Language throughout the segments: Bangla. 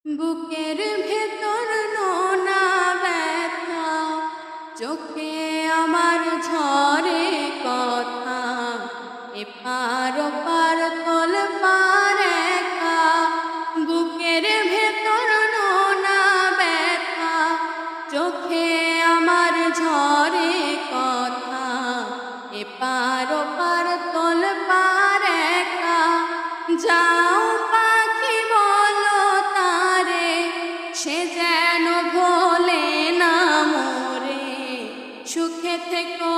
বুকের ভেতর নোনা ব্যথা, চোখে আমার ঝরে কথা, এপার ওপার তোলপার একা। বুকের ভেতর নোনা ব্যথা, চোখে আমার ঝরে কথা, এপার ওপার তোলপার একা। যাও পাখি বলো তারে, সে যেন ভোলে না মোরে। সুখে থেকো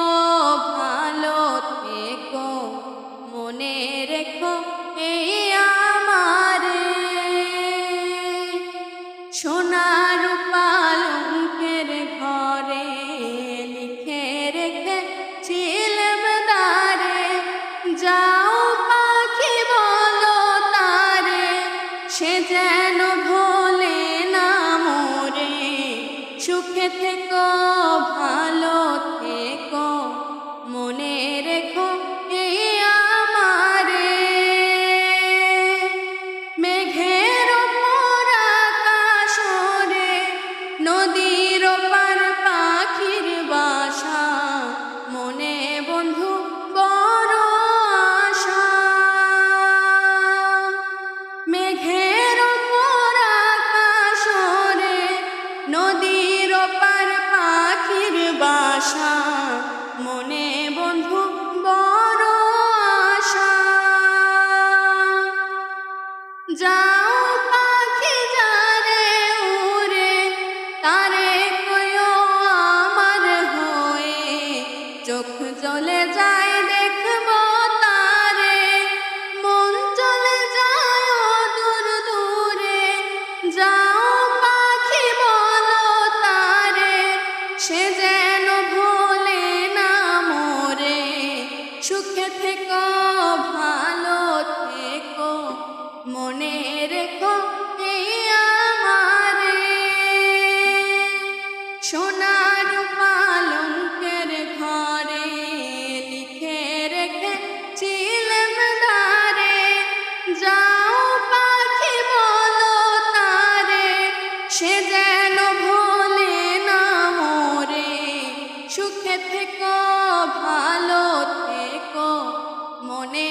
ভালো থেকো, মনে রেখো এই আমারে। সোনার পালঙ্কের ঘরে লিখে রেখেছিলাম দ্বারে, যাও পাখি বলো তারে, সে যেন ভোলে না মোরে। সুখে থেকো ভালো থেকো, মনে রেখো এই আমারে। মেঘের ওপর আকাশ ওরে, নদীর ওপার পাখির বাসা, মনে বন্ধু বড় আশা। মেঘের ওপর আকাশ ওরে, নদীর ওপার পাখির বাসা, মনে বন্ধু বড় আশা। যাও পাখি যারে উড়ে, তারে কইও আমার হয়ে, চোখ জ্বলে যায় দেখবো তারে, মন চলে যায় দূর দূরে। যাও পাখি বলো তারে, সে যেন ভোলে না মোরে। সুখে থেকো ভালো থেকো, মনে রেখো এই আমারে। সোনার পালঙ্কের ঘরে লিখে রেখেছিলাম দ্বারে, যাও পাখি বলো তারে, সে যেন ভোলে না মোরে। সুখে থেকো ভালো থেকো, মনে